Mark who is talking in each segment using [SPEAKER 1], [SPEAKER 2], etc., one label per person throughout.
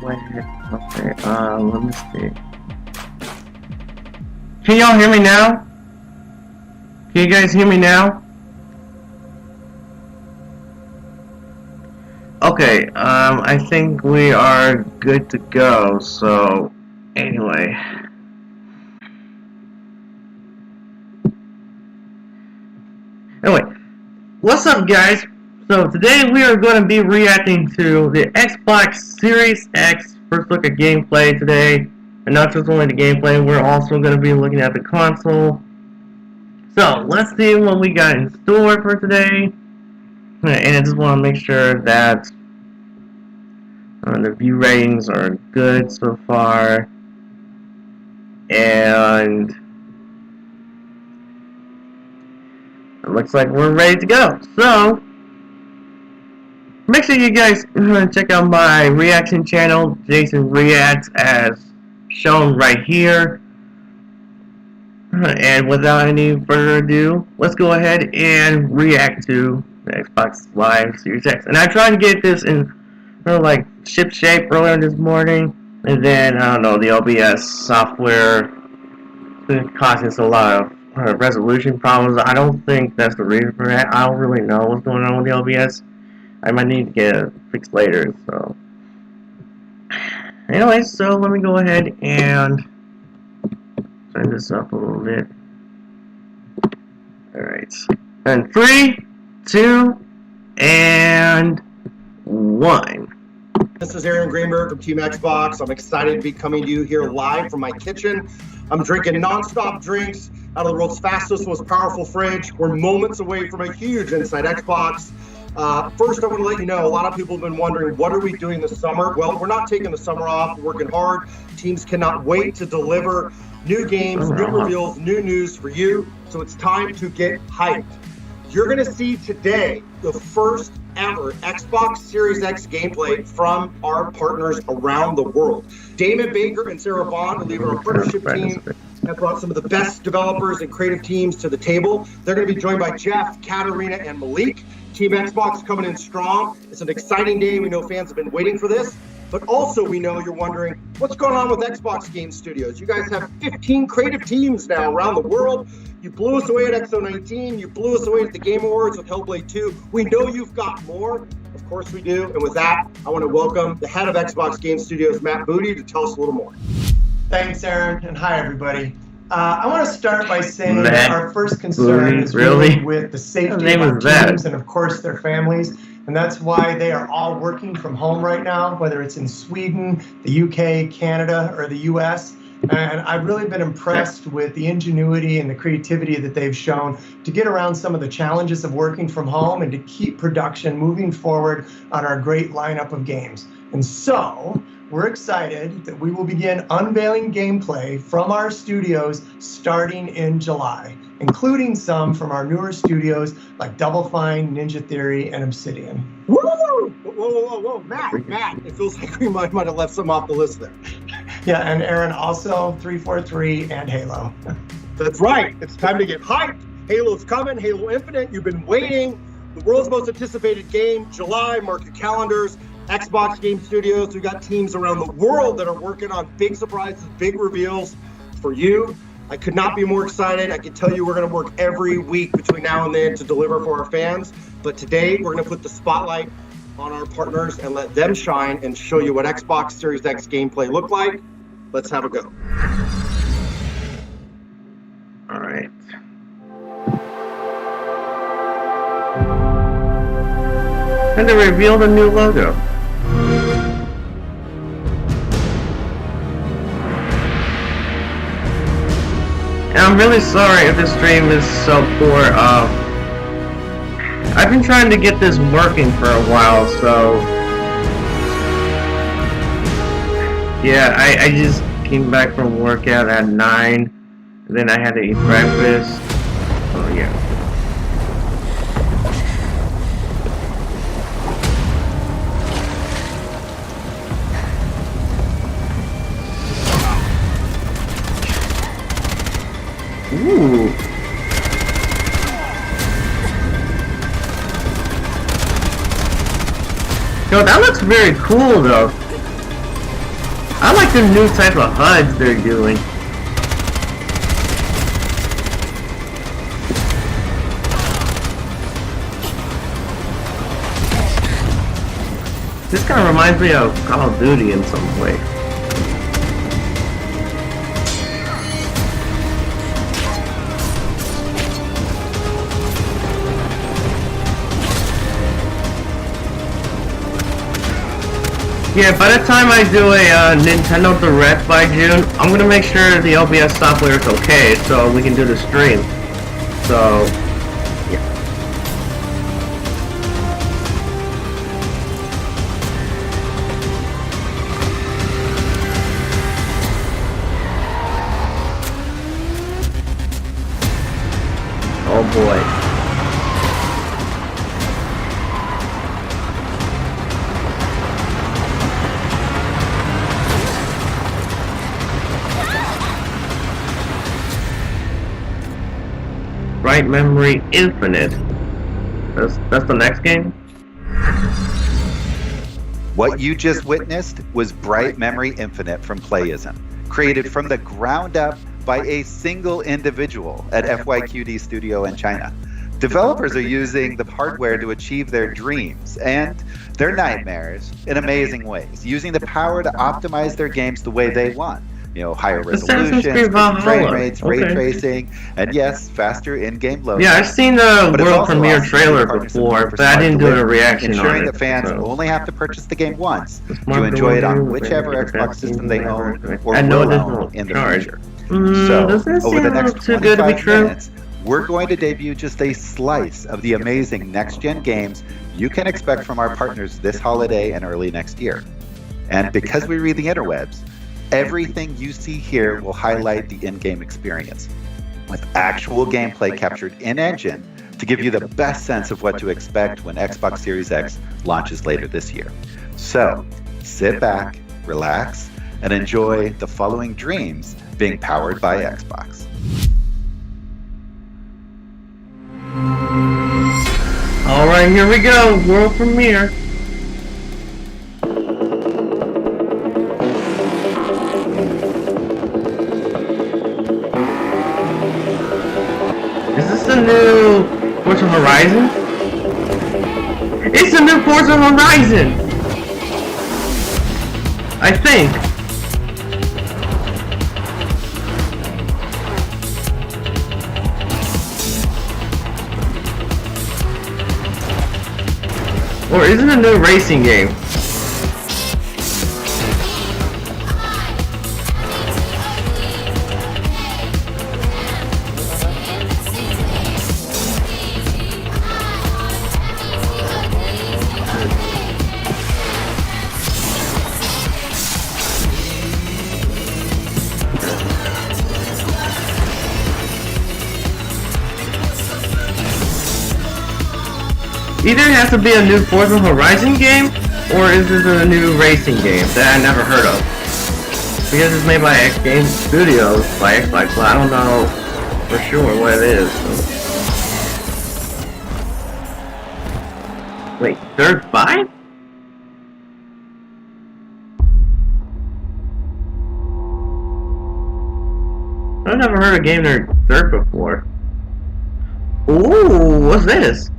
[SPEAKER 1] Okay, let me see. Can y'all hear me now? Can you guys hear me now? Okay, I think we are good to go, so, anyway. Anyway, what's up guys? So today we are going to be reacting to the Xbox Series X first look at gameplay today. And not just only the gameplay, we're also going to be looking at the console. So let's see what we got in store for today. And I just want to make sure that the view ratings are good so far. And it looks like we're ready to go. So make sure you guys check out my reaction channel, Jason Reacts, as shown right here. And without any further ado, let's go ahead and react to the Xbox Live Series X. And I tried to get this in like ship shape earlier this morning, and then I don't know, the OBS software causing us a lot of resolution problems. I don't think that's the reason for that. I don't really know what's going on with the OBS. I might need to get it fixed later, so. Anyway, so let me go ahead and turn this up a little bit. Alright. And 3, 2, and 1.
[SPEAKER 2] This is Aaron Greenberg from Team Xbox. I'm excited to be coming to you here live from my kitchen. I'm drinking non-stop drinks out of the world's fastest, most powerful fridge. We're moments away from a huge Inside Xbox. First, I want to let you know, a lot of people have been wondering, what are we doing this summer? Well, we're not taking the summer off. We're working hard. Teams cannot wait to deliver new games, new reveals, new news for you. So it's time to get hyped. You're going to see today the first ever Xbox Series X gameplay from our partners around the world. Damon Baker and Sarah Bond, who lead our partnership team, have brought some of the best developers and creative teams to the table. They're going to be joined by Jeff, Katarina, and Malik. Team Xbox coming in strong. It's an exciting day. We know fans have been waiting for this, but also we know you're wondering what's going on with Xbox Game Studios. You guys have 15 creative teams now around the world. You blew us away at XO19. You blew us away at the Game Awards with Hellblade 2. We know you've got more. Of course we do. And with that, I want to welcome the head of Xbox Game Studios, Matt Booty, to tell us a little more.
[SPEAKER 3] Thanks, Aaron, and hi, everybody. I want to start by saying that our first concern is really with the safety of our teams and, of course, their families. And that's why they are all working from home right now, whether it's in Sweden, the UK, Canada, or the US. And I've really been impressed with the ingenuity and the creativity that they've shown to get around some of the challenges of working from home and to keep production moving forward on our great lineup of games. And so we're excited that we will begin unveiling gameplay from our studios starting in July, including some from our newer studios like Double Fine, Ninja Theory, and Obsidian.
[SPEAKER 2] Woo! Whoa, Matt, it feels like we might have left some off the list there.
[SPEAKER 3] Yeah, and Aaron, also 343 and Halo.
[SPEAKER 2] That's right. It's time to get hyped. Halo's coming. Halo Infinite. You've been waiting. The world's most anticipated game. July. Mark your calendars. Xbox Game Studios. We've got teams around the world that are working on big surprises, big reveals for you. I could not be more excited. I can tell you we're going to work every week between now and then to deliver for our fans. But today we're going to put the spotlight on our partners and let them shine and show you what Xbox Series X gameplay looked like. Let's have a go.
[SPEAKER 1] All right. And they revealed a new logo. And I'm really sorry if this stream is so poor. I've been trying to get this working for a while, so yeah, I just came back from workout at 9, and then I had to eat breakfast. Oh yeah. Ooh. Yo, that looks very cool though. I like the new type of HUDs they're doing. This kind of reminds me of Call of Duty in some way. Yeah, by the time I do a Nintendo Direct by June, I'm gonna make sure the OBS software is okay, so we can do the stream. So, yeah. Oh boy. Bright Memory Infinite. That's the next game?
[SPEAKER 4] What you just witnessed was Bright Memory Infinite from Playism, created from the ground up by a single individual at FYQD Studio in China. Developers are using the hardware to achieve their dreams and their nightmares in amazing ways, using the power to optimize their games the way they want. You know, higher resolutions, frame rates, ray tracing, and yes, faster in-game loading.
[SPEAKER 1] Yeah, I've seen the world premiere trailer before, but I didn't do a reaction on it.
[SPEAKER 4] Ensuring that fans only have to purchase the game once to enjoy it on whichever Xbox system they own or will own in the future. So, over the next 25 minutes, we're going to debut just a slice of the amazing next-gen games you can expect from our partners this holiday and early next year. And because we read the interwebs, everything you see here will highlight the in-game experience, with actual gameplay captured in-engine to give you the best sense of what to expect when Xbox Series X launches later this year. So, sit back, relax, and enjoy the following dreams being powered by Xbox.
[SPEAKER 1] Alright, here we go, world premiere. Is this the new Forza Horizon? It's the new Forza Horizon! I think. Or is it a new racing game? Either it has to be a new Forza Horizon game, or is this a new racing game that I never heard of? Because it's made by X Games Studios, by Xbox, but I don't know for sure what it is. So. Wait, Dirt 5? I've never heard a game named Dirt before. Ooh, what's this?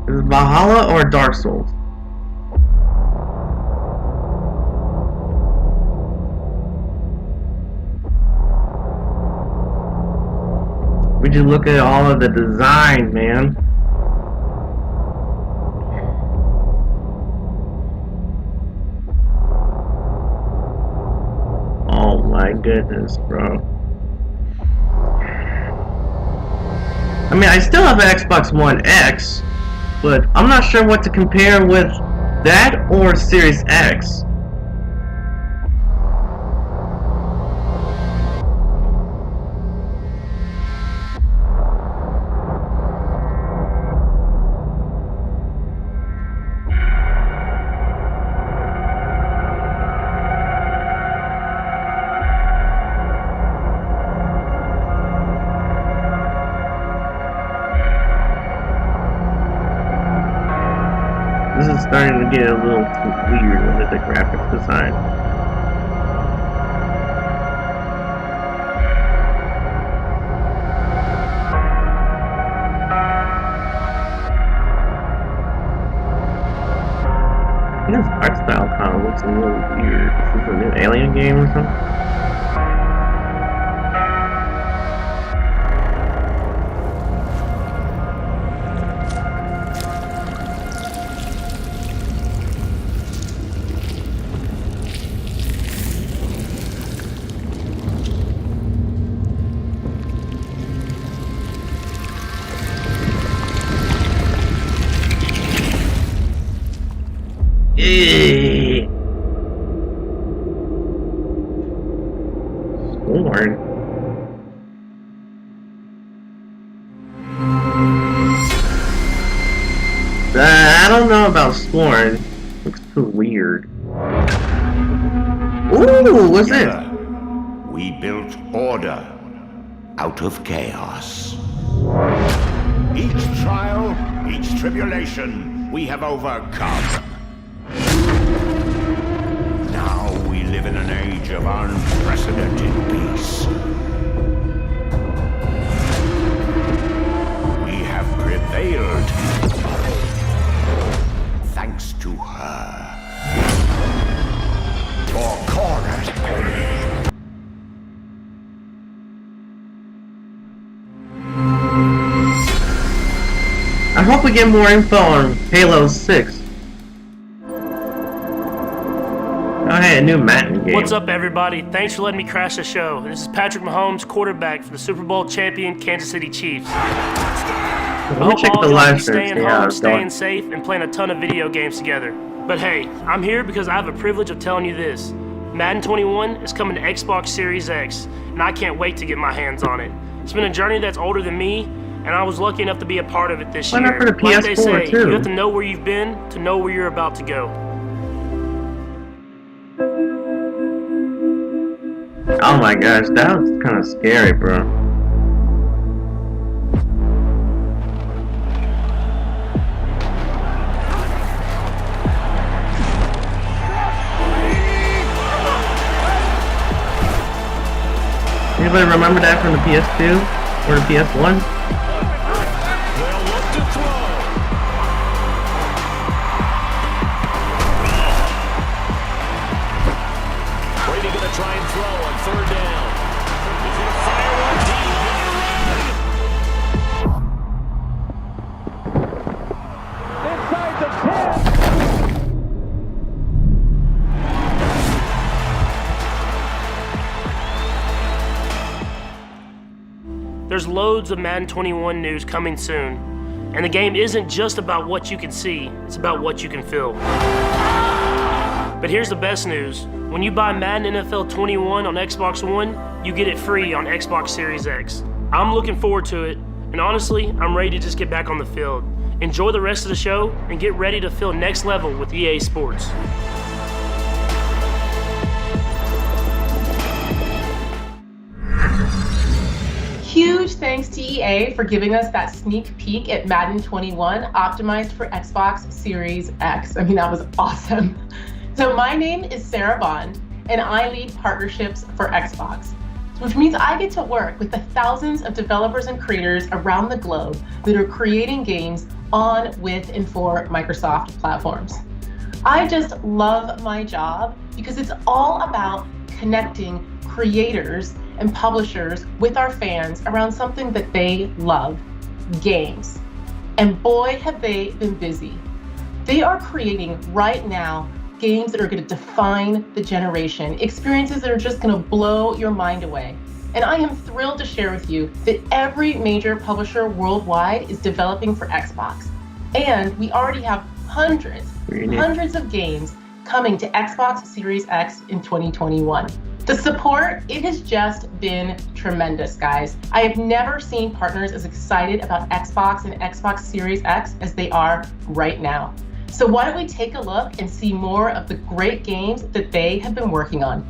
[SPEAKER 1] Is it Valhalla or Dark Souls? Would you look at all of the design, man? Oh my goodness, bro. I mean, I still have an Xbox One X, but I'm not sure what to compare with that or Series X. This is starting to get a little too weird with the graphics design. This art style kind of looks a little weird. Is this a new Alien game or something? Scorn. I don't know about Scorn. Looks too weird. Ooh, what's this?
[SPEAKER 5] We built order out of chaos. Each trial, each tribulation, we have overcome. Now we live in an age of unprecedented peace. We have prevailed thanks to her. Your cornerstone.
[SPEAKER 1] I hope we get more info on Halo 6. Oh, hey, a new Madden game.
[SPEAKER 6] What's up, everybody? Thanks for letting me crash the show. This is Patrick Mahomes, quarterback for the Super Bowl champion Kansas City Chiefs.
[SPEAKER 1] Let me check the live stream,
[SPEAKER 6] staying home, staying safe, and playing a ton of video games together. But hey, I'm here because I have a privilege of telling you this. Madden 21 is coming to Xbox Series X, and I can't wait to get my hands on it. It's been a journey that's older than me, and I was lucky enough to be a part of it this year.
[SPEAKER 1] Why not for the PS4
[SPEAKER 6] like they say,
[SPEAKER 1] too?
[SPEAKER 6] you have to know where you've been to know where you're about to go.
[SPEAKER 1] Oh my gosh, that was kind of scary, bro. Anybody remember that from the PS2 or the PS1?
[SPEAKER 7] They'll look to throw. Brady gonna try and throw on third down. He's gonna fire one deep. Inside the 10.
[SPEAKER 6] There's loads of Madden 21 news coming soon, and the game isn't just about what you can see, it's about what you can feel. But here's the best news. When you buy Madden NFL 21 on Xbox One, you get it free on Xbox Series X. I'm looking forward to it, and honestly, I'm ready to just get back on the field. Enjoy the rest of the show, and get ready to feel next level with EA Sports.
[SPEAKER 8] Huge thanks to EA for giving us that sneak peek at Madden 21 optimized for Xbox Series X. I mean, that was awesome. So my name is Sarah Bond, and I lead partnerships for Xbox, which means I get to work with the thousands of developers and creators around the globe that are creating games on, with, and for Microsoft platforms. I just love my job because it's all about connecting creators and publishers with our fans around something that they love, games. And boy, have they been busy. They are creating right now games that are going to define the generation, experiences that are just going to blow your mind away. And I am thrilled to share with you that every major publisher worldwide is developing for Xbox. And we already have hundreds of games coming to Xbox Series X in 2021. The support, it has just been tremendous, guys. I have never seen partners as excited about Xbox and Xbox Series X as they are right now. So why don't we take a look and see more of the great games that they have been working on.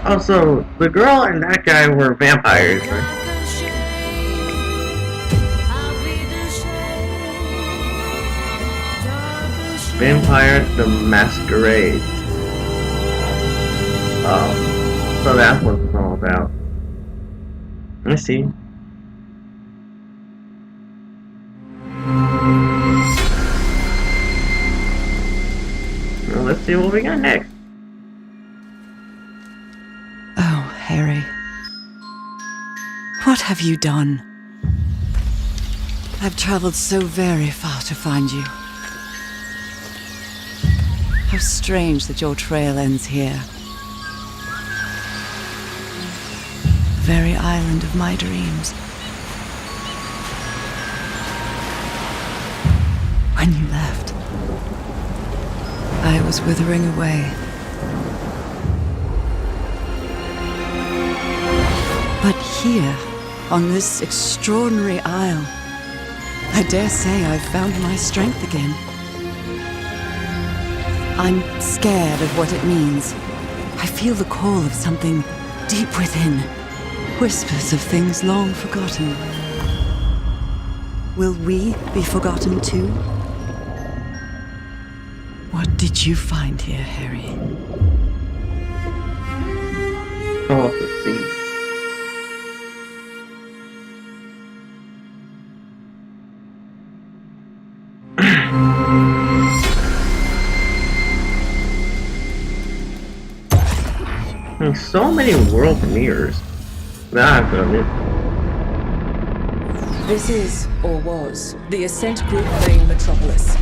[SPEAKER 1] Also, the girl and that guy were vampires, right? Vampire the Masquerade. Oh, so that's what it's all about. Let's see. Well, let's see what we got next.
[SPEAKER 9] Oh, Harry. What have you done? I've traveled so very far to find you. How strange that your trail ends here. The very island of my dreams. When you left, I was withering away. But here, on this extraordinary isle, I dare say I've found my strength again. I'm scared of what it means. I feel the call of something deep within. Whispers of things long forgotten. Will we be forgotten too? What did you find here, Harry?
[SPEAKER 1] Oh, the sea. So many world premieres. I've done it.
[SPEAKER 10] This is, or was, the Ascent Group main metropolis.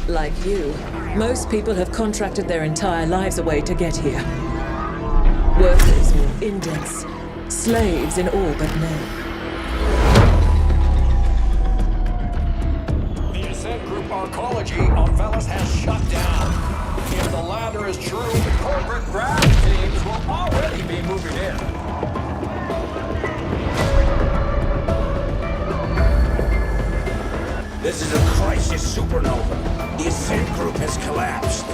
[SPEAKER 10] Like you, most people have contracted their entire lives away to get here. Workers or indents, slaves in all but name.
[SPEAKER 7] The Ascent Group arcology on Veles has shut down. If the latter is true, the corporate grab teams will already be moving in. This is a crisis supernova. The Ascent Group has collapsed.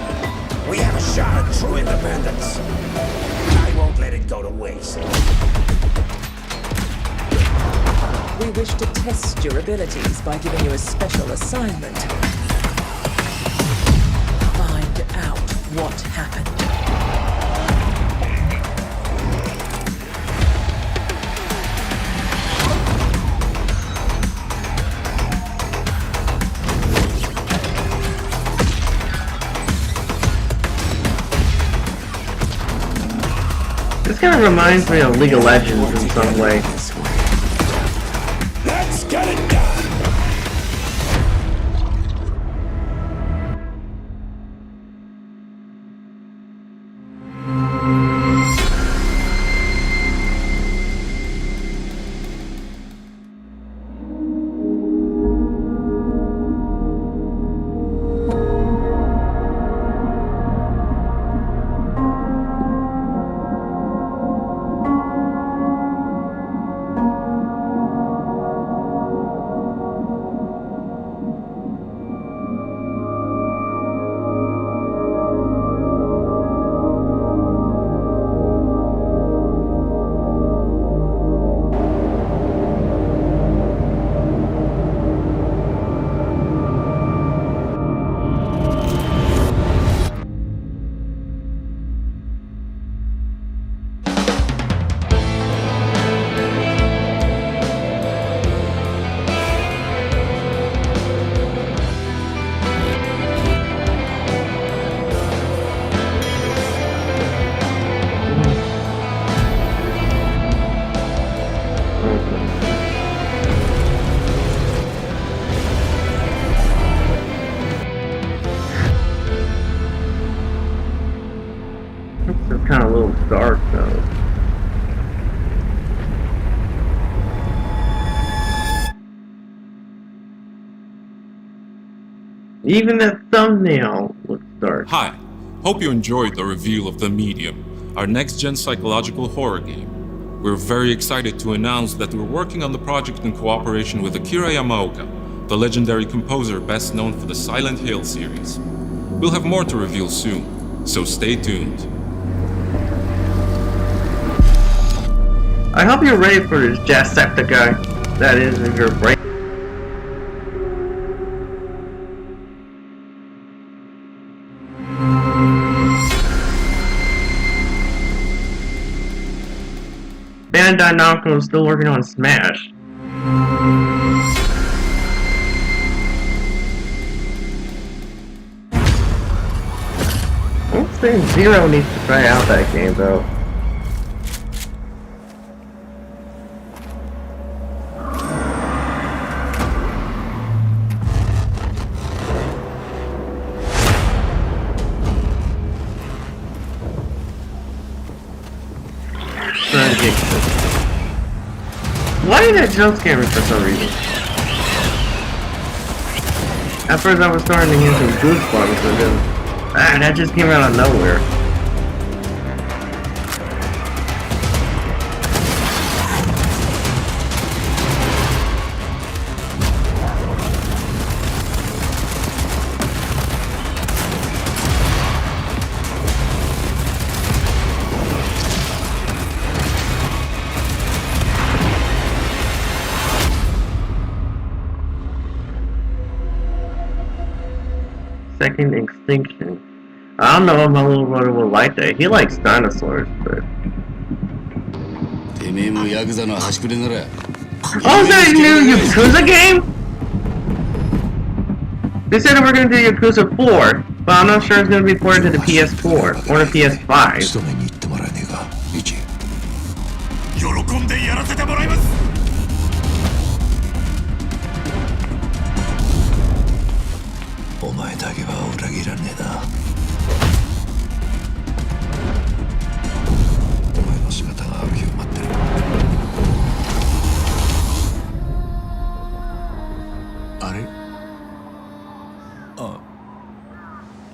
[SPEAKER 7] We have a shot at true independence. I won't let it go to waste.
[SPEAKER 10] We wish to test your abilities by giving you a special assignment. Find out what happened.
[SPEAKER 1] This kind of reminds me of League of Legends in some way.
[SPEAKER 7] Let's get it done!
[SPEAKER 1] It's kind of a little dark though. Even the thumbnail looks dark.
[SPEAKER 11] Hi, hope you enjoyed the reveal of The Medium, our next-gen psychological horror game. We're very excited to announce that we're working on the project in cooperation with Akira Yamaoka, the legendary composer best known for the Silent Hill series. We'll have more to reveal soon, so stay tuned.
[SPEAKER 1] I hope you're ready for this Jacksepticeye that is in your brain. Bandai Namco is still working on Smash. I'm saying Zero needs to try out that game though. Why did that jump scare me for some reason? At first I was starting to get some goosebumps, but then that just came out of nowhere. Second Extinction. I don't know if my little brother will like that. He likes dinosaurs, but... Oh, is that a new Yakuza game? They said that we're going to do Yakuza 4, but I'm not sure it's going to be ported to the PS4 or the PS5.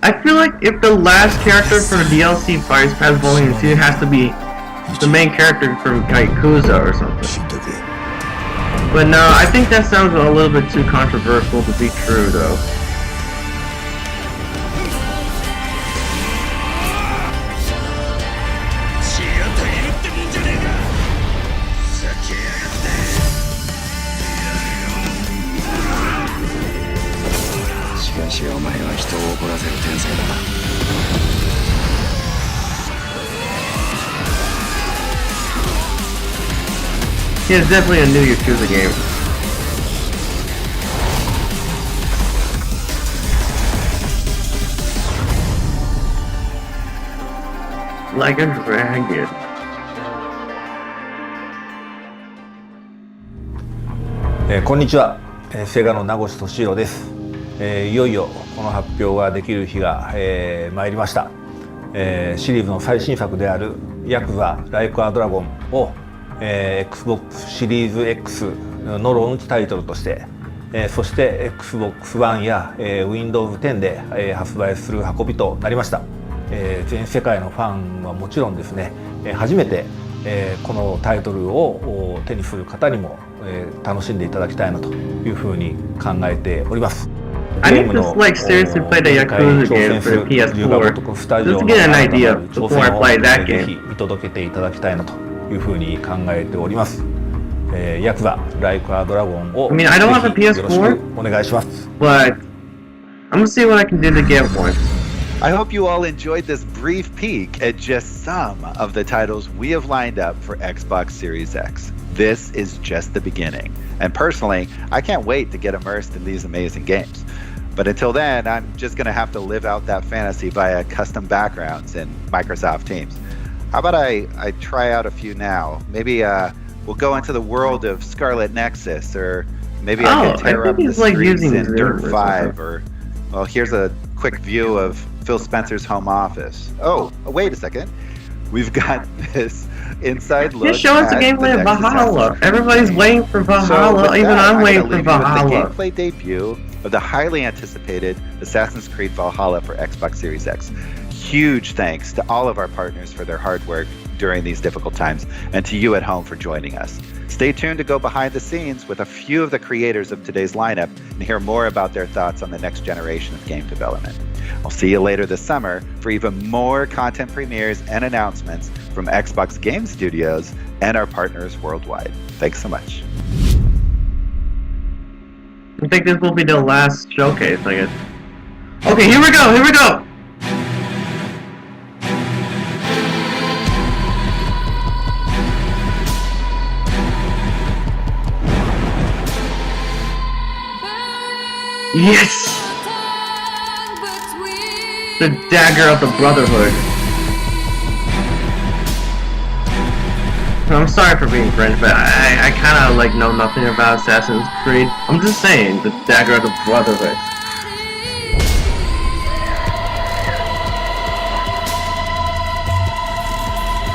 [SPEAKER 1] I feel like if the last character for the DLC Fires Pass Volume 2 has to be the main character from Yakuza or something. But no, I think that sounds a little bit too controversial to be true though. Yeah, it's definitely a new Yakuza game. Like a dragon.
[SPEAKER 12] 「こんにちは、セガの名越俊弘です。いよいよこの発表ができる日が、参りました。シリーズの最新作であるヤクザライクアドラゴンを、Xbox シリーズ X のローンチタイトルとして、そして Xbox One や、Windows 10で、発売する運びとなりました。全世界のファンはもちろんですね、初めて、このタイトルを手にする方にも、楽しんでいただきたいなというふうに考えております。
[SPEAKER 1] I need to like seriously play the Yakuza game for the PS4 just to get an idea before I play that game.
[SPEAKER 12] 見届けていただきたいなというふうに考えております。ヤクザライクアドラゴンを
[SPEAKER 1] I mean, I don't have a PS4,
[SPEAKER 12] お願いします。
[SPEAKER 1] but I'm gonna see what I can do to get one.
[SPEAKER 4] I hope you all enjoyed this brief peek at just some of the titles we have lined up for Xbox Series X. This is just the beginning. And personally, I can't wait to get immersed in these amazing games. But until then, I'm just going to have to live out that fantasy via custom backgrounds in Microsoft Teams. How about I try out a few now? Maybe we'll go into the world of Scarlet Nexus, or maybe I can tear up the streets in Dirt 5, or, well, here's a quick view of Phil Spencer's home office. Oh, wait a second. We've got this inside look.
[SPEAKER 1] Just show us the gameplay of Valhalla. Everybody's waiting for Valhalla. Even I'm waiting for Valhalla.
[SPEAKER 4] The gameplay debut of the highly anticipated Assassin's Creed Valhalla for Xbox Series X. huge thanks to all of our partners for their hard work during these difficult times, and to you at home for joining us. Stay tuned to go behind the scenes with a few of the creators of today's lineup and hear more about their thoughts on the next generation of game development. I'll see you later this summer for even more content premieres and announcements from Xbox Game Studios and our partners worldwide. Thanks so much.
[SPEAKER 1] I think this will be the last showcase, I guess. Okay, here we go, here we go! Yes! The dagger of the Brotherhood. I'm sorry for being French, but I kind of like know nothing about Assassin's Creed. I'm just saying, the dagger of the Brotherhood.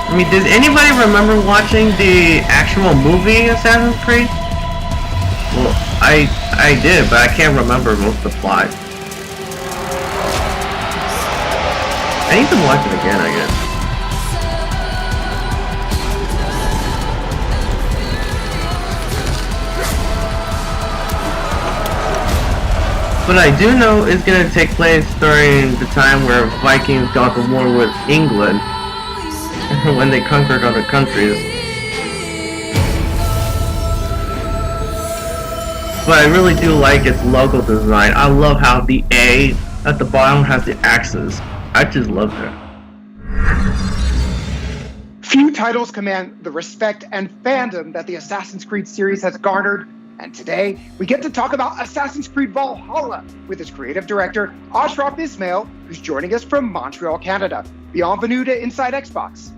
[SPEAKER 1] I mean, does anybody remember watching the actual movie Assassin's Creed? Well, I did, but I can't remember most of the plot. I need to watch it again, I guess. But I do know it's gonna take place during the time where Vikings got to war with England when they conquered other countries. But I really do like its logo design. I love how the A at the bottom has the axes. I just love it.
[SPEAKER 13] Few titles command the respect and fandom that the Assassin's Creed series has garnered, and today we get to talk about Assassin's Creed Valhalla with its creative director, Ashraf Ismail, who's joining us from Montreal, Canada. Bienvenue to Inside Xbox.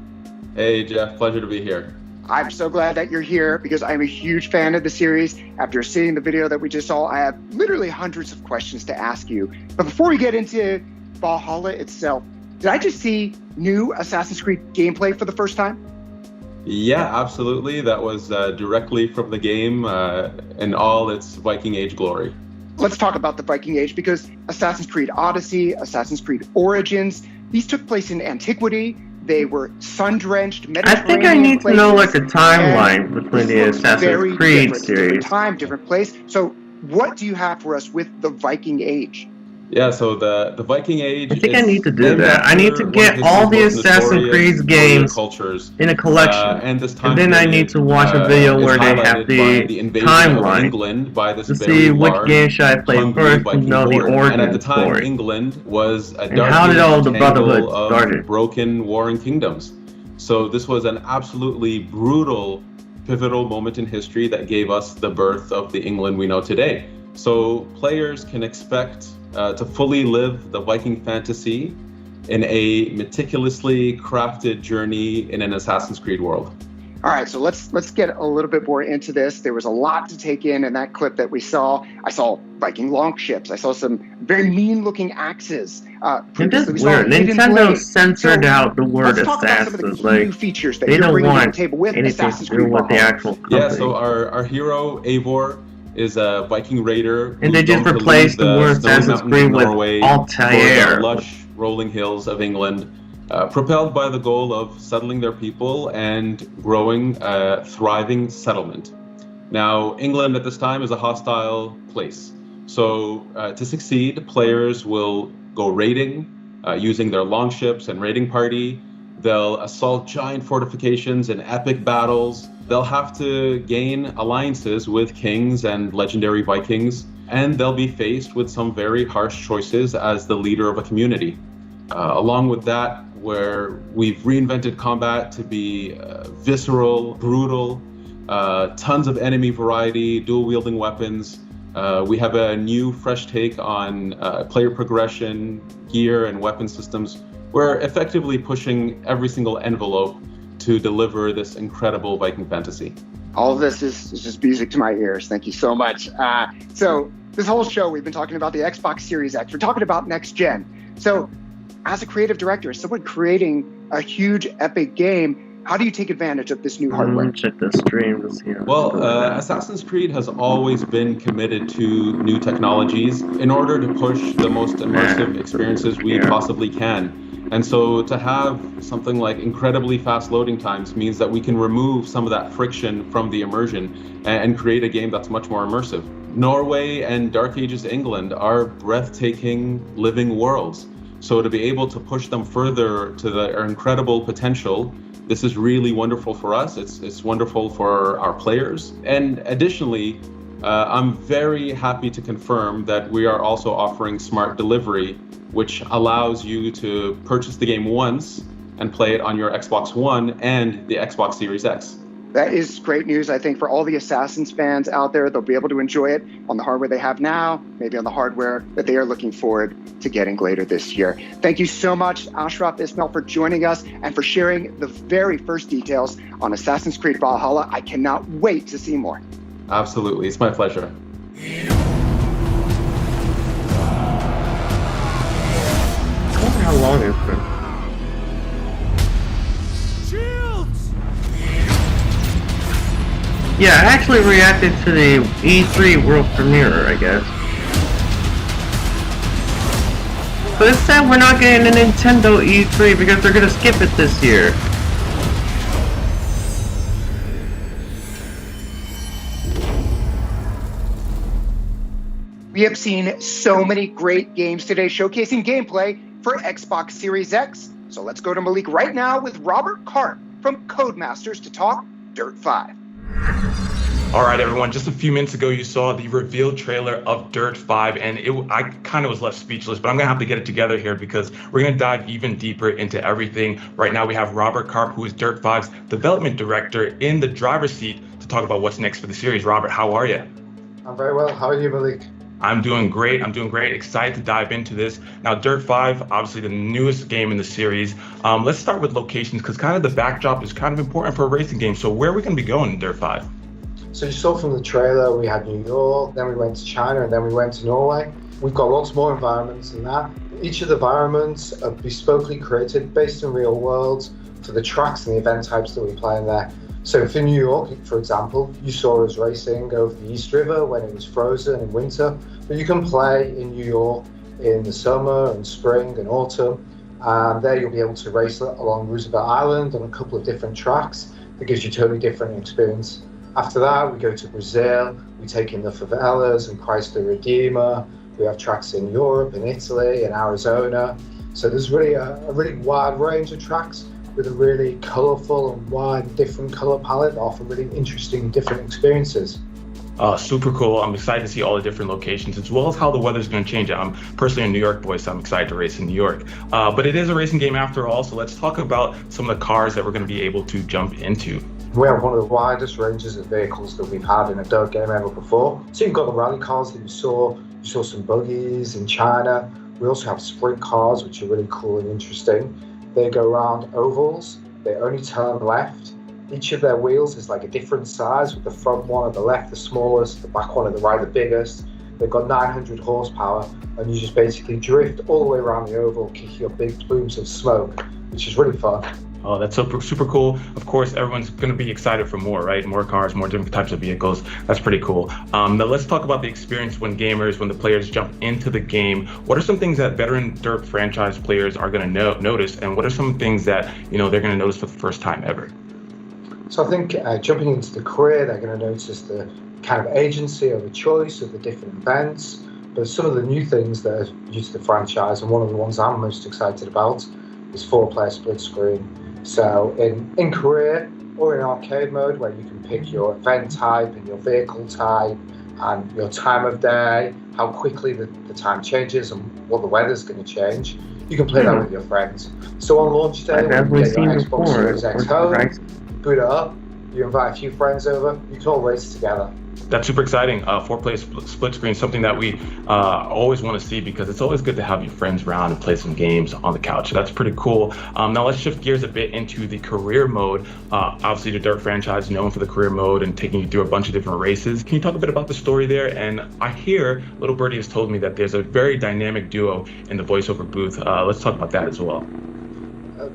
[SPEAKER 14] Hey Jeff, pleasure to be here.
[SPEAKER 13] I'm so glad that you're here because I'm a huge fan of the series. After seeing the video that we just saw, I have literally hundreds of questions to ask you. But before we get into Valhalla itself, did I just see new Assassin's Creed gameplay for the first time?
[SPEAKER 14] Yeah, absolutely. That was directly from the game in all its Viking Age glory.
[SPEAKER 13] Let's talk about the Viking Age because Assassin's Creed Odyssey, Assassin's Creed Origins, these took place in antiquity. They were sun-drenched Mediterranean
[SPEAKER 1] I think I need to know like the timeline between the Assassin's Creed
[SPEAKER 13] series.
[SPEAKER 1] series.
[SPEAKER 13] Different time, different place. So what do you have for us with the Viking Age?
[SPEAKER 14] Yeah, so the Viking Age.
[SPEAKER 1] I think I need to do that. I need to get all the Assassin's Creed games in a collection,
[SPEAKER 14] and
[SPEAKER 1] then I need to watch a video where they have the timeline to see which game should I play first to know the origin
[SPEAKER 14] And at the time,
[SPEAKER 1] story.
[SPEAKER 14] England was a
[SPEAKER 1] And how did all the Brotherhood
[SPEAKER 14] of
[SPEAKER 1] started?
[SPEAKER 14] broken warring kingdoms. So this was an absolutely brutal, pivotal moment in history that gave us the birth of the England we know today. So players can expect to fully live the Viking fantasy in a meticulously crafted journey in an Assassin's Creed world.
[SPEAKER 13] All right, so let's get a little bit more into this. There was a lot to take in that clip that we saw. I saw Viking longships. I saw some very mean-looking axes.
[SPEAKER 1] It's just weird. Nintendo censored out the word assassins. Like,
[SPEAKER 13] features that
[SPEAKER 1] they don't
[SPEAKER 13] bringing to
[SPEAKER 1] want
[SPEAKER 13] the table with
[SPEAKER 1] anything
[SPEAKER 13] Assassin's
[SPEAKER 1] to do
[SPEAKER 13] Creed
[SPEAKER 1] with the
[SPEAKER 13] Valhalla.
[SPEAKER 1] actual company.
[SPEAKER 14] Yeah, so our hero, Eivor, is a Viking raider.
[SPEAKER 1] And they just replaced the word Assassin's Creed with Altair.
[SPEAKER 14] The lush rolling hills of England, propelled by the goal of settling their people and growing a thriving settlement. Now, England at this time is a hostile place. So to succeed, players will go raiding using their longships and raiding party. They'll assault giant fortifications in epic battles. They'll have to gain alliances with kings and legendary Vikings, and they'll be faced with some very harsh choices as the leader of a community. Along with that, where we've reinvented combat to be visceral, brutal, tons of enemy variety, dual-wielding weapons. We have a new, fresh take on player progression, gear, and weapon systems. We're effectively pushing every single envelope to deliver this incredible Viking fantasy.
[SPEAKER 13] All of this is just music to my ears. Thank you so much. So this whole show, we've been talking about the Xbox Series X. We're talking about next gen. So as a creative director, as someone creating a huge epic game, how do you take advantage of this new hardware?
[SPEAKER 1] Check the stream to see.
[SPEAKER 14] Well, Assassin's Creed has always been committed to new technologies in order to push the most immersive experiences we possibly can. And so to have something like incredibly fast loading times means that we can remove some of that friction from the immersion and create a game that's much more immersive. Norway and Dark Ages England are breathtaking living worlds. So to be able to push them further to their incredible potential, this is really wonderful for us. It's wonderful for our players. And additionally, I'm very happy to confirm that we are also offering smart delivery, which allows you to purchase the game once and play it on your Xbox One and the Xbox Series X.
[SPEAKER 13] That is great news, I think, for all the Assassins fans out there. They'll be able to enjoy it on the hardware they have now, maybe on the hardware that they are looking forward to getting later this year. Thank you so much, Ashraf Ismail, for joining us and for sharing the very first details on Assassin's Creed Valhalla. I cannot wait to see more.
[SPEAKER 14] Absolutely. It's my pleasure.
[SPEAKER 1] I wonder how long it's been. Yeah, I actually reacted to the E3 world premiere, I guess. But it's sad we're not getting a Nintendo E3 because they're gonna skip it this year.
[SPEAKER 13] We have seen so many great games today showcasing gameplay for Xbox Series X. So let's go to Malik right now with Robert Karp from Codemasters to talk Dirt 5.
[SPEAKER 15] All right, everyone, just a few minutes ago, you saw the reveal trailer of Dirt 5, and I kind of was left speechless, but I'm going to have to get it together here because we're going to dive even deeper into everything. Right now, we have Robert Karp, who is Dirt 5's development director, in the driver's seat to talk about what's next for the series. Robert, how are you?
[SPEAKER 16] I'm very well. How are you, Malik?
[SPEAKER 15] I'm doing great. Excited to dive into this. Now, Dirt 5, obviously the newest game in the series. Let's start with locations because kind of the backdrop is kind of important for a racing game. So where are we going to be going in Dirt 5?
[SPEAKER 16] So you saw from the trailer, we had New York, then we went to China, and then we went to Norway. We've got lots more environments than that. Each of the environments are bespokely created based in real worlds for the tracks and the event types that we play in there. So for New York, for example, you saw us racing over the East River when it was frozen in winter, but you can play in New York in the summer and spring and autumn. And there you'll be able to race along Roosevelt Island on a couple of different tracks. That gives you a totally different experience. After that, we go to Brazil, we take in the favelas and Christ the Redeemer. We have tracks in Europe, in Italy, in Arizona. So there's really a really wide range of tracks with a really colourful and wide different colour palette that offer really interesting different experiences.
[SPEAKER 15] Super cool. I'm excited to see all the different locations as well as how the weather's going to change. I'm personally a New York boy, so I'm excited to race in New York. But it is a racing game after all, so let's talk about some of the cars that we're going to be able to jump into.
[SPEAKER 16] We have one of the widest ranges of vehicles that we've had in a dirt game ever before. So you've got the rally cars that you saw some buggies in China. We also have sprint cars, which are really cool and interesting. They go around ovals, they only turn left. Each of their wheels is like a different size, with the front one at the left the smallest, the back one at the right the biggest. They've got 900 horsepower, and you just basically drift all the way around the oval, kicking up big plumes of smoke, which is really fun.
[SPEAKER 15] Oh, that's super cool. Of course, everyone's going to be excited for more, right? More cars, more different types of vehicles. That's pretty cool. Now let's talk about the experience when the players jump into the game. What are some things that veteran Dirt franchise players are going to notice, and what are some things that they're going to notice for the first time ever?
[SPEAKER 16] So I think jumping into the career, they're going to notice the kind of agency or the choice of the different events. But some of the new things that are new to the franchise, and one of the ones I'm most excited about, is 4-player split screen. So in career or in arcade mode, where you can pick your event type and your vehicle type and your time of day, how quickly the time changes and what the weather's going to change, you can play that with your friends. So on launch day, when you get your Xbox Series X home, boot it up, you invite a few friends over, you can all race together.
[SPEAKER 15] That's super exciting. 4-player split screen, something that we always want to see because it's always good to have your friends around and play some games on the couch. So that's pretty cool. Now let's shift gears a bit into the career mode. Obviously, the Dirt franchise is known for the career mode and taking you through a bunch of different races. Can you talk a bit about the story there? And I hear Little Birdie has told me that there's a very dynamic duo in the voiceover booth. Let's talk about that as well.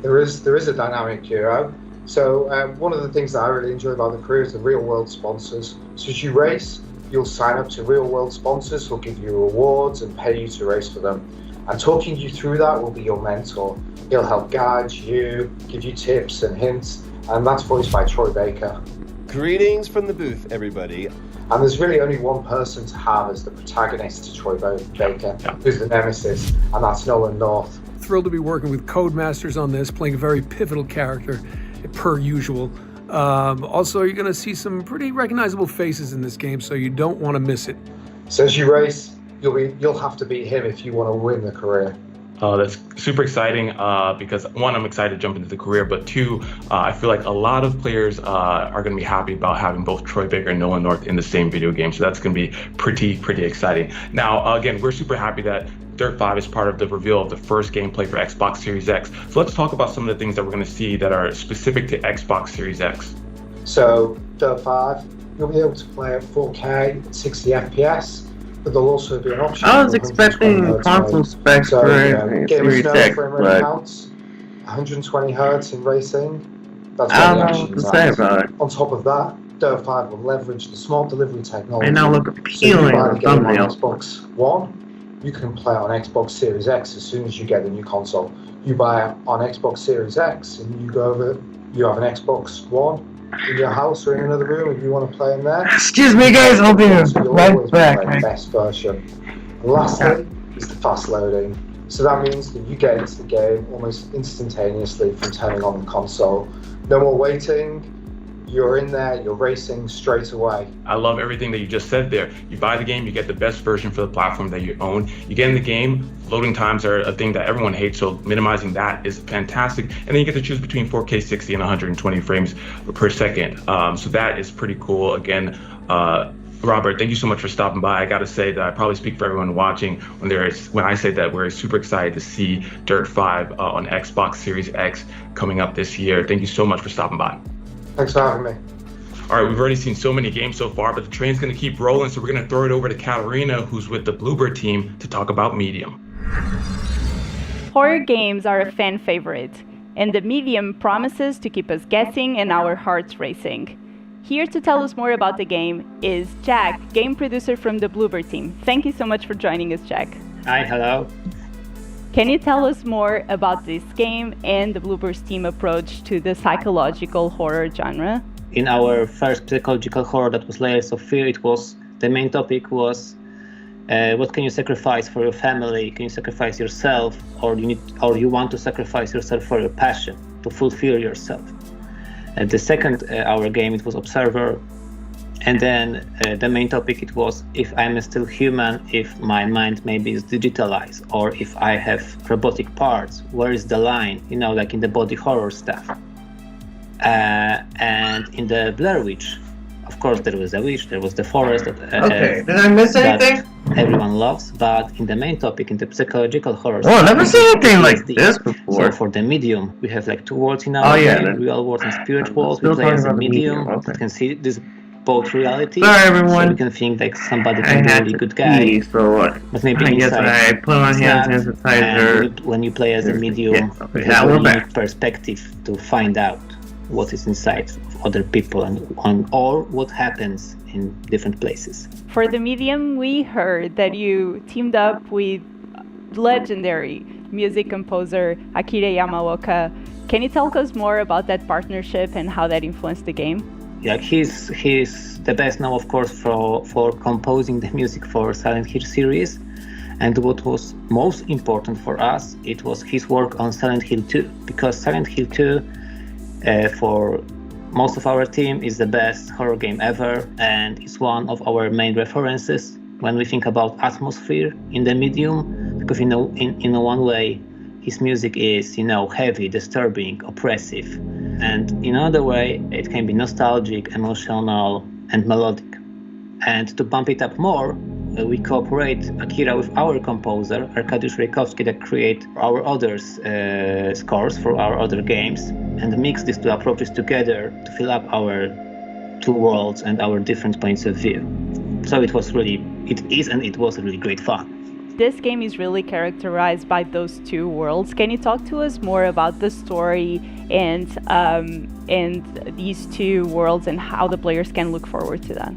[SPEAKER 16] There is a dynamic duo. So one of the things that I really enjoy about the career is the real world sponsors. So as you race, you'll sign up to real world sponsors who'll give you rewards and pay you to race for them. And talking you through that will be your mentor. He'll help guide you, give you tips and hints, and that's voiced by Troy Baker.
[SPEAKER 17] Greetings from the booth, everybody.
[SPEAKER 16] And there's really only one person to have as the protagonist to Troy Baker, who's the nemesis, and that's Nolan North.
[SPEAKER 18] Thrilled to be working with Codemasters on this, playing a very pivotal character, per usual. Also, you're going to see some pretty recognizable faces in this game, so you don't want to miss it.
[SPEAKER 16] So as you race, you'll have to beat him if you want to win the career.
[SPEAKER 15] That's super exciting because one, I'm excited to jump into the career, but two, I feel like a lot of players are going to be happy about having both Troy Baker and Nolan North in the same video game. So that's going to be pretty exciting. Now, again, we're super happy that Dirt 5 is part of the reveal of the first gameplay for Xbox Series X. So let's talk about some of the things that we're going to see that are specific to Xbox Series X.
[SPEAKER 16] So Dirt 5, you'll be able to play at 4K at 60 FPS. But there'll also be an option.
[SPEAKER 1] I was expecting console specs for Series X, but
[SPEAKER 16] counts, 120 hertz in racing. That's
[SPEAKER 1] I don't know what to say about it.
[SPEAKER 16] On top of that, Dirt 5 will leverage the smart delivery technology.
[SPEAKER 1] They now look appealing on the thumbnail.
[SPEAKER 16] On Xbox One, you can play on Xbox Series X as soon as you get the new console. You buy it on Xbox Series X, and you go over. You have an Xbox One in your house or in another room if you want to play in there.
[SPEAKER 1] Excuse me, guys, I'll be right back.
[SPEAKER 16] The best version. And lastly is the fast loading. So that means that you get into the game almost instantaneously from turning on the console. No more waiting. You're in there, you're racing straight away.
[SPEAKER 15] I love everything that you just said there. You buy the game, you get the best version for the platform that you own. You get in the game, loading times are a thing that everyone hates, so minimizing that is fantastic. And then you get to choose between 4K 60 and 120 frames per second. So that is pretty cool. Again, Robert, thank you so much for stopping by. I got to say that I probably speak for everyone watching when I say that we're super excited to see Dirt 5 on Xbox Series X coming up this year. Thank you so much for stopping by.
[SPEAKER 16] Thanks for having me.
[SPEAKER 15] All right, we've already seen so many games so far, but the train's going to keep rolling, so we're going to throw it over to Katarina, who's with the Bluebird team, to talk about Medium.
[SPEAKER 19] Horror games are a fan favorite, and the Medium promises to keep us guessing and our hearts racing. Here to tell us more about the game is Jack, game producer from the Bluebird team. Thank you so much for joining us, Jack.
[SPEAKER 20] Hi, hello.
[SPEAKER 19] Can you tell us more about this game and the Bluebird's team approach to the psychological horror genre?
[SPEAKER 20] In our first psychological horror that was Layers of Fear, the main topic was what can you sacrifice for your family? Can you sacrifice yourself, or you want to sacrifice yourself for your passion, to fulfill yourself? The second our game, it was Observer. And then the main topic, it was if I'm still human, if my mind maybe is digitalized, or if I have robotic parts, where is the line, like in the body horror stuff. And in the Blair Witch, of course, there was a witch, there was the forest.
[SPEAKER 1] Okay, did I miss anything?
[SPEAKER 20] Everyone loves, but in the main topic, in the psychological horror.
[SPEAKER 1] Oh, I've never seen anything like this before.
[SPEAKER 20] So for the medium, we have like two worlds in our game, real world and spirit world. We play as a medium. Okay. You can see this both reality.
[SPEAKER 1] Sorry, everyone.
[SPEAKER 20] So we can think like somebody can be a really good guy. But maybe
[SPEAKER 1] I guess I put on hand sanitizer.
[SPEAKER 20] When you play as a medium, you have a unique perspective to find out what is inside of other people or what happens in different places.
[SPEAKER 19] For the medium, we heard that you teamed up with legendary music composer Akira Yamaoka. Can you tell us more about that partnership and how that influenced the game?
[SPEAKER 20] Yeah, he's the best now, of course, for composing the music for Silent Hill series. And what was most important for us, it was his work on Silent Hill 2, because Silent Hill 2, for most of our team, is the best horror game ever, and it's one of our main references when we think about atmosphere in the medium, because in one way, his music is, heavy, disturbing, oppressive. And in another way, it can be nostalgic, emotional, and melodic. And to bump it up more, we cooperate, Akira, with our composer, Arkadiusz Rejkowski, that create our other scores for our other games, and mix these two approaches together to fill up our two worlds and our different points of view. So it was really great fun.
[SPEAKER 19] This game is really characterized by those two worlds. Can you talk to us more about the story and these two worlds and how the players can look forward to that?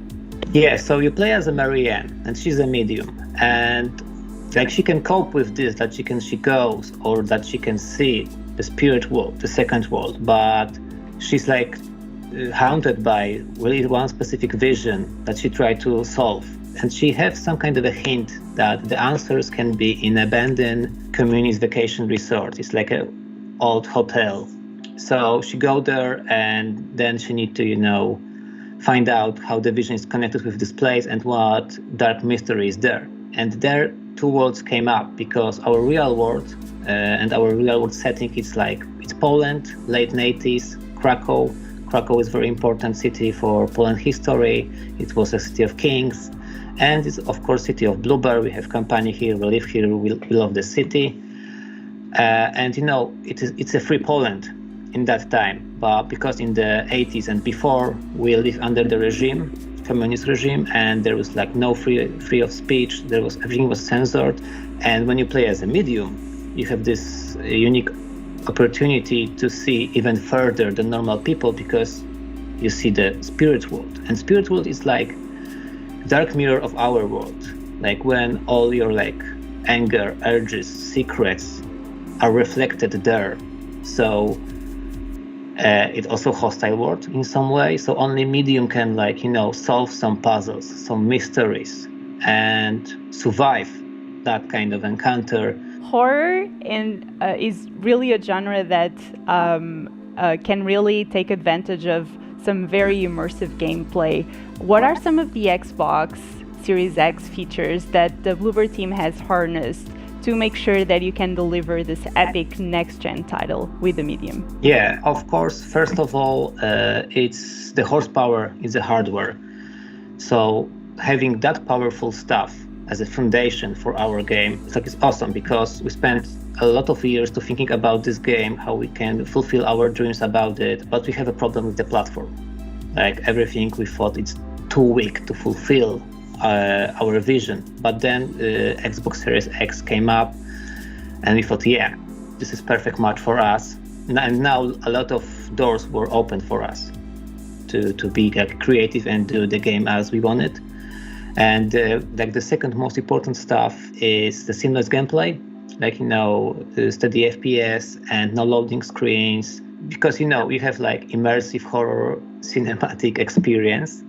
[SPEAKER 20] Yeah, so you play as a Marianne, and she's a medium, and like she can cope with this, that she goes, or that she can see the spirit world, the second world, but she's like haunted by really one specific vision that she tried to solve. And she has some kind of a hint that the answers can be in abandoned communist vacation resort. It's like an old hotel. So she go there, and then she need to, find out how the vision is connected with this place and what dark mystery is there. And there, two worlds came up because our real world and our real world setting it's Poland, late 80s, Krakow. Krakow is a very important city for Poland history. It was a city of kings. And it's, of course, city of Bluebear. We have company here, we live here, we love the city. And it's a free Poland in that time. But because in the 80s and before, we lived under the regime, communist regime, and there was no free of speech. Everything was censored. And when you play as a medium, you have this unique opportunity to see even further than normal people because you see the spirit world. And spirit world is like dark mirror of our world, like when all your anger, urges, secrets are reflected there. So it's also hostile world in some way. So only medium can solve some puzzles, some mysteries, and survive that kind of encounter.
[SPEAKER 19] Horror is really a genre that can really take advantage of some very immersive gameplay. What are some of the Xbox Series X features that the Bluebear team has harnessed to make sure that you can deliver this epic next-gen title with the medium?
[SPEAKER 20] Yeah, of course. First of all, it's the horsepower is the hardware. So having that powerful stuff as a foundation for our game, it's awesome because we spent a lot of years to thinking about this game, how we can fulfill our dreams about it, but we have a problem with the platform. Everything we thought it's too weak to fulfill our vision. But then Xbox Series X came up and we thought, yeah, this is perfect match for us. And now a lot of doors were open for us to be creative and do the game as we wanted. And the second most important stuff is the seamless gameplay, steady FPS and no loading screens, because you have immersive horror cinematic experience,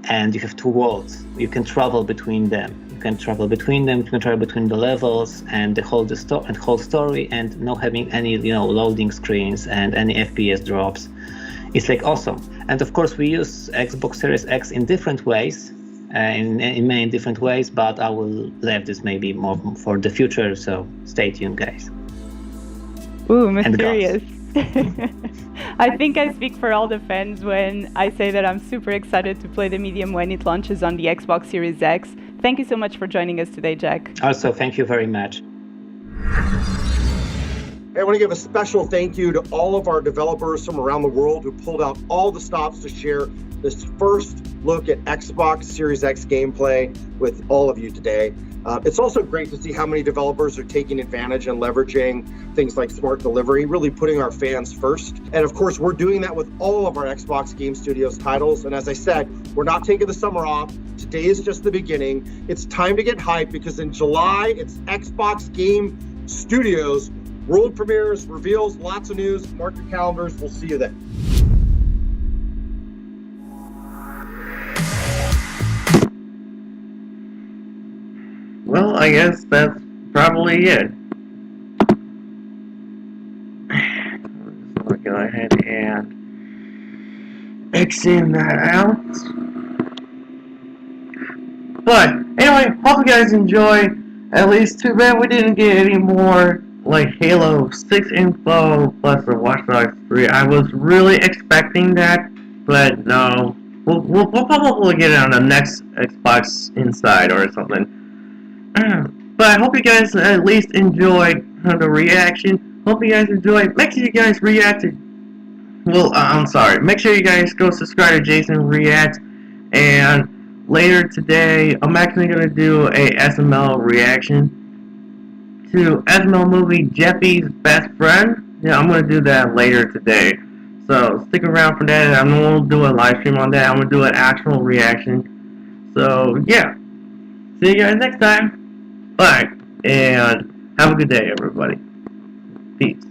[SPEAKER 20] and you have two worlds. You can travel between them. You can travel between the levels and the whole story, and not having any loading screens and any FPS drops. It's awesome. And of course, we use Xbox Series X in different ways. In many different ways, but I will leave this maybe more for the future, so stay tuned, guys.
[SPEAKER 19] Ooh, mysterious. I think I speak for all the fans when I say that I'm super excited to play the medium when it launches on the Xbox Series X. Thank you so much for joining us today, Jack.
[SPEAKER 20] Also, thank you very much.
[SPEAKER 2] I want to give a special thank you to all of our developers from around the world who pulled out all the stops to share this first look at Xbox Series X gameplay with all of you today. It's also great to see how many developers are taking advantage and leveraging things like smart delivery, really putting our fans first. And of course, we're doing that with all of our Xbox Game Studios titles. And as I said, we're not taking the summer off. Today is just the beginning. It's time to get hyped because in July, it's Xbox Game Studios world premieres, reveals, lots of news. Mark your calendars. We'll see you then.
[SPEAKER 1] Well, I guess that's probably it. We'll go ahead and extend that out. But anyway, hope you guys enjoy. At least too bad we didn't get any more Halo 6 info plus the Watch Dogs 3. I was really expecting that, but no. We'll probably get it on the next Xbox Inside or something. But I hope you guys at least enjoyed the reaction. Hope you guys enjoyed. Make sure you guys reacted. Well, I'm sorry. Make sure you guys go subscribe to Jason React. And later today, I'm actually going to do a SML reaction to SML movie Jeffy's Best Friend. Yeah, I'm going to do that later today. So stick around for that. I'm going to do a live stream on that. I'm going to do an actual reaction. So yeah. See you guys next time. Bye. And have a good day, everybody. Peace.